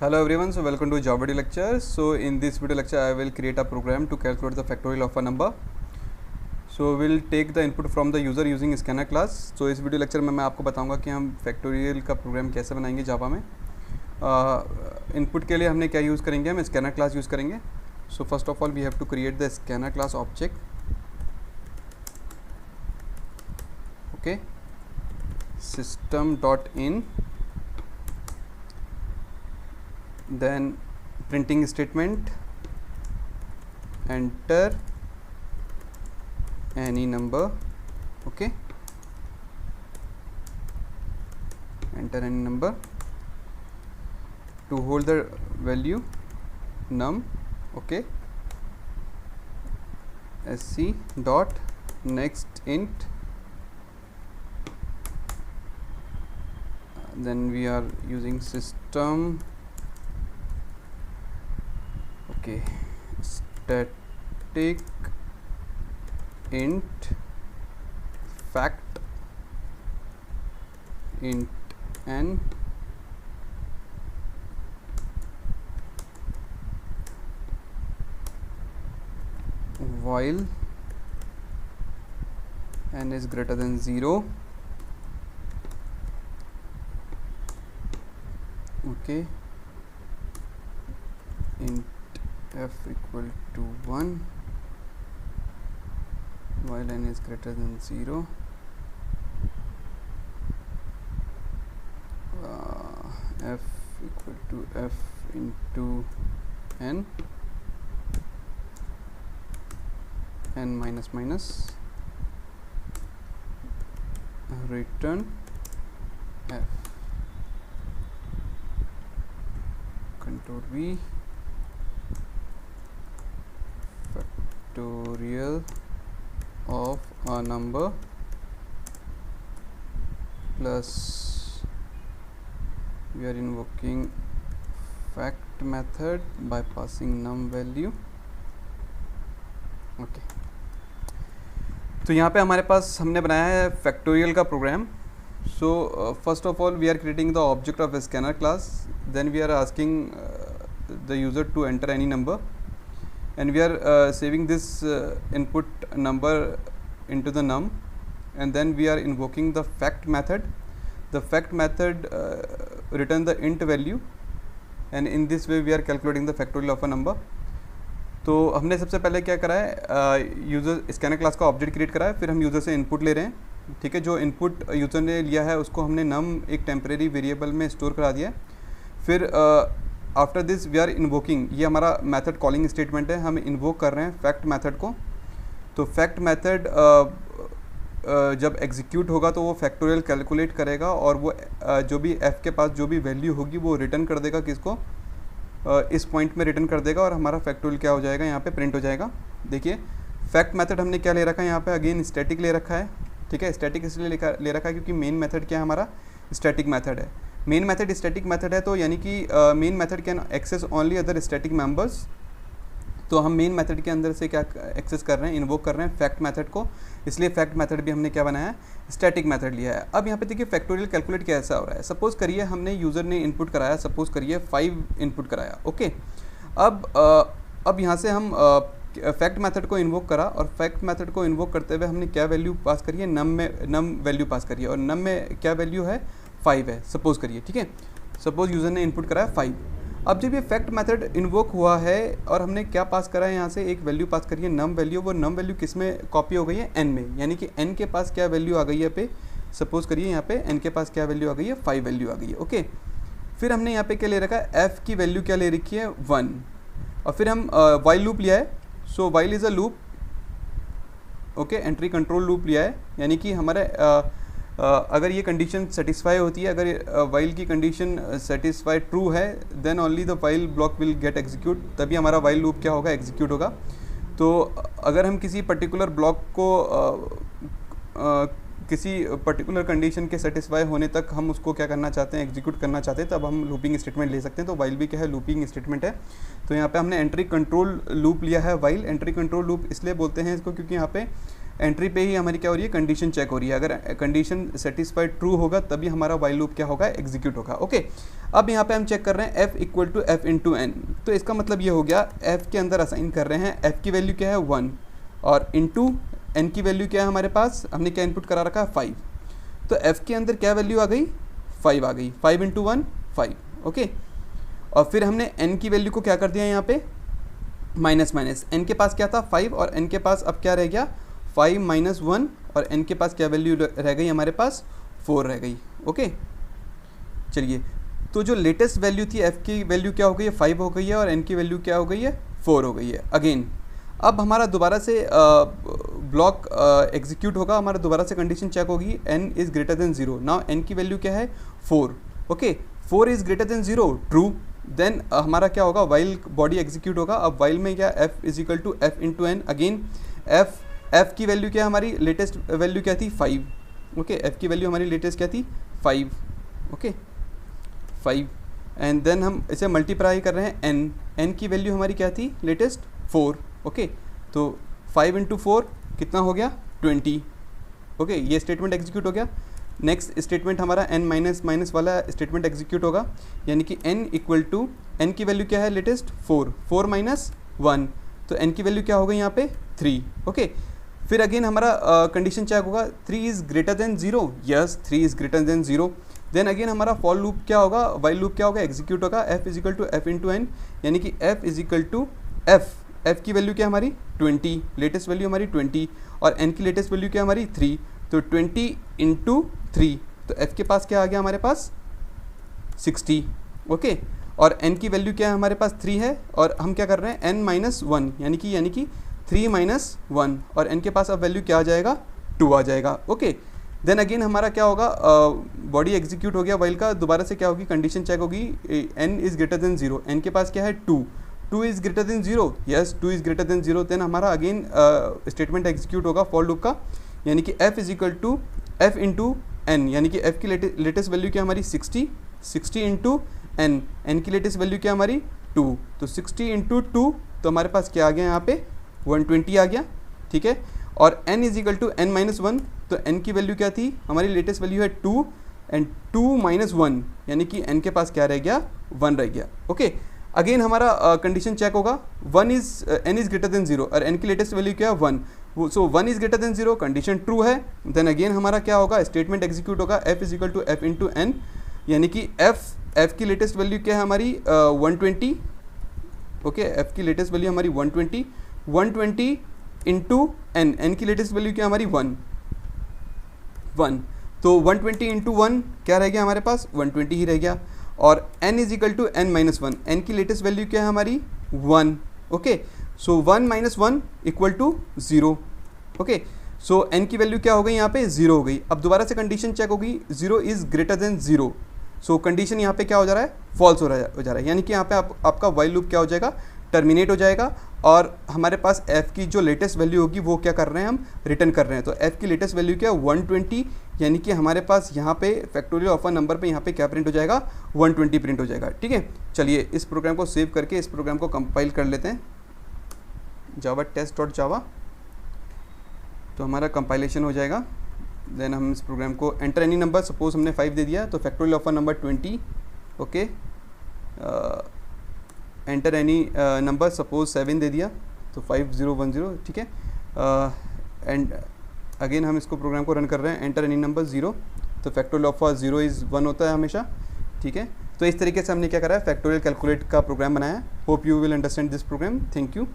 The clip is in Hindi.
Hello everyone, so welcome to Java video lecture. So in this video lecture I will create a program to calculate the factorial of a number. So we'll take the input from the user using scanner class. So इस वीडियो लेक्चर में मैं आपको बताऊंगा कि हम फैक्टोरियल का प्रोग्राम कैसे बनाएंगे जावा में. इनपुट के लिए हमने क्या यूज़ करेंगे, हम स्कैनर क्लास यूज़ करेंगे. So first of all we have to create the scanner class object. Okay, system.in, then printing statement, enter any number. Okay, enter any number to hold the value num. Okay, sc dot next int, then we are using system. Okay, static int fact int n while n is greater than 0. Okay, int f equal to 1 while n is greater than 0. F equal to f into n minus minus return f. Control V, factorial of a number plus we are invoking fact method by passing num value. Okay, तो यहाँ पे हमारे पास हमने बनाया है फैक्टोरियल का programme. So first of all we are creating the object of a scanner class, then we are asking the user to enter any number, and we are saving this input number into the num, and then we are invoking the fact method. The fact method return the int value, and in this way we are calculating the factorial of a number. तो हमने सबसे पहले क्या करा है, यूज़र स्कैनर क्लास का ऑब्जेक्ट क्रिएट करा है, फिर हम यूज़र से इनपुट ले रहे हैं. ठीक है, जो इनपुट यूज़र ने लिया है उसको हमने नम एक टेम्परेरी वेरिएबल में स्टोर करा दिया है. फिर after this we are invoking, ये हमारा मेथड कॉलिंग स्टेटमेंट है, हम इन्वोक कर रहे हैं फैक्ट मेथड को. तो फैक्ट मेथड जब एग्जीक्यूट होगा तो वो फैक्टोरियल कैलकुलेट करेगा, और वो जो भी f के पास जो भी वैल्यू होगी वो रिटर्न कर देगा किसको, इस पॉइंट में रिटर्न कर देगा, और हमारा फैक्टोरियल क्या हो जाएगा, यहाँ पे प्रिंट हो जाएगा. देखिए फैक्ट मेथड हमने क्या ले रखा है, यहाँ पे अगेन स्टैटिक ले रखा है. ठीक है, स्टैटिक इसलिए ले रखा है क्योंकि मेन मेथड क्या है, हमारा स्टैटिक मेथड है. मेन मेथड स्टैटिक मेथड है, तो यानी कि main method can access only other static members. तो हम मेन मेथड के अंदर से क्या एक्सेस कर रहे हैं, इन्वोक कर रहे हैं फैक्ट मेथड को, इसलिए फैक्ट मेथड भी हमने क्या बनाया है, स्टैटिक मेथड लिया है. अब यहाँ पे देखिए फैक्टोरियल कैलकुलेट कैसा हो रहा है. सपोज करिए हमने यूज़र ने इनपुट कराया, सपोज करिए 5 इनपुट कराया. ओके, अब यहाँ से हम फैक्ट मेथड को इन्वोक करा, और फैक्ट मेथड को इन्वोक करते हुए हमने क्या वैल्यू पास करी है, नम वैल्यू पास करी है, और नम में क्या वैल्यू है, 5 है सपोज करिए. ठीक है, सपोज यूज़र ने इनपुट कराया 5. अब जब ये फैक्ट मेथड इन्वोक हुआ है और हमने क्या पास करा है, यहाँ से एक वैल्यू पास करी है नम वैल्यू, वो नम वैल्यू किस में कॉपी हो गई है, n में, यानी कि n के पास क्या वैल्यू आ गई है पे, सपोज करिए यहाँ पे n के पास क्या वैल्यू आ गई है, 5 वैल्यू आ गई है. ओके, फिर हमने यहाँ पे क्या ले रखा है, f की वैल्यू क्या ले रखी है, 1, और फिर हम वाइल लूप लिया है. So while is a loop. Okay, entry control loop लिया है, यानी कि हमारे अगर ये कंडीशन सेटिस्फाई होती है, अगर वाइल की कंडीशन सेटिस्फाई ट्रू है, then only the while block will get execute, तभी हमारा वाइल लूप क्या होगा, एग्जीक्यूट होगा. तो अगर हम किसी पर्टिकुलर ब्लॉक को किसी पर्टिकुलर कंडीशन के सेटिस्फाई होने तक हम उसको क्या करना चाहते हैं, एग्जीक्यूट करना चाहते हैं, तब हम लूपिंग स्टेटमेंट ले सकते हैं. तो वाइल भी क्या है, लूपिंग स्टेटमेंट है. तो यहाँ पे हमने एंट्री कंट्रोल लूप लिया है. वाइल एंट्री कंट्रोल लूप इसलिए बोलते हैं इसको क्योंकि यहाँ पे एंट्री पे ही हमारी क्या हो रही है, कंडीशन चेक हो रही है। अगर कंडीशन सेटिस्फाइड ट्रू होगा तभी हमारा वाइल लूप क्या होगा, एग्जीक्यूट होगा। ओके, अब यहाँ पे हम चेक कर रहे हैं f equal to f into n. तो इसका मतलब ये हो गया f के अंदर असाइन कर रहे हैं, f की वैल्यू क्या है 1 और इंटू n की वैल्यू क्या है हमारे पास, हमने क्या इनपुट करा रखा है 5। तो f के अंदर क्या वैल्यू आ गई, 5 आ गई, 5 इंटू 1 5। ओके, और फिर हमने n की वैल्यू को क्या कर दिया यहाँ पे माइनस माइनस, n के पास क्या था 5 और n के पास अब क्या रह गया 5 माइनस 1 और n के पास क्या वैल्यू रह गई हमारे पास 4 रह गई। ओके, चलिए, तो जो लेटेस्ट वैल्यू थी f की वैल्यू क्या हो गई है 5 हो गई है और n की वैल्यू क्या हो गई है 4 हो गई है। अगेन अब हमारा दोबारा से ब्लॉक एग्जीक्यूट होगा, हमारा दोबारा से कंडीशन चेक होगी, n is greater than 0। Now n की वैल्यू क्या है 4। Okay, 4 is greater than 0 true, then हमारा क्या होगा वाइल बॉडी एग्जीक्यूट होगा। अब वाइल में क्या f is equal to f into n. Again f की वैल्यू क्या हमारी लेटेस्ट वैल्यू क्या थी 5। ओके, f की वैल्यू हमारी लेटेस्ट क्या थी 5। ओके 5 एंड देन हम इसे मल्टीप्लाई कर रहे हैं n की वैल्यू हमारी क्या थी लेटेस्ट 4। ओके, तो 5 इंटू 4 कितना हो गया 20। ओके, ये स्टेटमेंट एग्जीक्यूट हो गया। नेक्स्ट स्टेटमेंट हमारा n माइनस माइनस वाला स्टेटमेंट एग्जीक्यूट होगा, यानी कि n इक्वल टू n की वैल्यू क्या है लेटेस्ट 4 माइनस 1, तो n की वैल्यू क्या हो गई यहाँ पे 3। ओके, फिर अगेन हमारा कंडीशन चेक होगा 3 is greater than 0, yes 3 is greater than 0। Then again हमारा फॉर लूप क्या होगा, वाइल लूप क्या होगा एग्जीक्यूट होगा, f is equal to f into n, यानी कि f is equal to f की वैल्यू क्या हमारी 20, लेटेस्ट वैल्यू हमारी 20 और n की लेटेस्ट वैल्यू क्या हमारी 3, तो 20 इंटू 3, तो f के पास क्या आ गया हमारे पास 60। ओके, और n की वैल्यू क्या है हमारे पास 3 है और हम क्या कर रहे हैं n माइनस 1, यानी कि 3 माइनस 1 और n के पास अब वैल्यू क्या आ जाएगा 2 आ जाएगा। ओके, देन अगेन हमारा क्या होगा बॉडी एग्जीक्यूट हो गया वाइल का, दोबारा से क्या होगी कंडीशन चेक होगी, n is greater than 0, n के पास क्या है 2 is greater than 0, yes 2 is greater than 0। Then हमारा अगेन स्टेटमेंट एग्जीक्यूट होगा फॉर लूप का, यानी कि f is equal to f into n, यानी कि f की लेटेस्ट वैल्यू क्या हमारी 60 इंटू n की लेटेस्ट वैल्यू क्या हमारी 2, तो 60 इंटू 2, तो हमारे पास क्या आ गया यहाँ पे 120 आ गया। ठीक है, और n is equal to n minus 1, तो n की वैल्यू क्या थी हमारी लेटेस्ट वैल्यू है 2 एंड 2 माइनस 1, यानी कि n के पास क्या रह गया 1 रह गया। ओके, अगेन हमारा कंडीशन चेक होगा n इज़ ग्रेटर देन 0 और n की लेटेस्ट वैल्यू क्या है 1, so 1 is greater than 0, condition true है। देन अगेन हमारा क्या होगा स्टेटमेंट एग्जीक्यूट होगा, f is equal to f into n, यानी कि f की लेटेस्ट वैल्यू क्या है हमारी 120। ओके, f की लेटेस्ट वैल्यू हमारी 120 इंटू n की लेटेस्ट वैल्यू क्या हमारी 1, तो 120 इंटू 1 क्या रह गया हमारे पास 120 ही रह गया, और n is equal to n minus 1, n की लेटेस्ट वैल्यू क्या है हमारी 1। Okay, so 1 minus 1 equal to 0। Okay, so n की वैल्यू क्या हो गई यहाँ पे 0 हो गई। अब दोबारा से कंडीशन चेक होगी 0 is greater than 0, so condition यहाँ पे क्या हो जा रहा है फॉल्स हो जा रहा है, यानी कि यहाँ पे आपका वाइल लूप क्या हो जाएगा टर्मिनेट हो जाएगा, और हमारे पास f की जो लेटेस्ट वैल्यू होगी वो क्या कर रहे हैं हम रिटर्न कर रहे हैं। तो f की लेटेस्ट वैल्यू क्या है 120, यानी कि हमारे पास यहाँ पे फैक्टोरियल ऑफ अ नंबर पे यहाँ पे क्या प्रिंट हो जाएगा 120 प्रिंट हो जाएगा। ठीक है, चलिए इस प्रोग्राम को सेव करके इस प्रोग्राम को कंपाइल कर लेते हैं, जावा टेस्ट डॉट जावा, तो हमारा कंपाइलेशन हो जाएगा। देन हम इस प्रोग्राम को एंटर एनी नंबर, सपोज हमने 5 दे दिया तो factorial of a number 20। Okay, enter any number, suppose 7 दे दिया तो 5010। ठीक है, एंड अगेन हम इसको प्रोग्राम को रन कर रहे हैं, एंटर एनी नंबर 0, तो फैक्टोरियल ऑफ 0 इज़ 1 होता है हमेशा। ठीक है, तो इस तरीके से हमने क्या करा है फैक्टोरियल कैलकुलेट का प्रोग्राम बनाया है। Hope you will understand this program, thank you.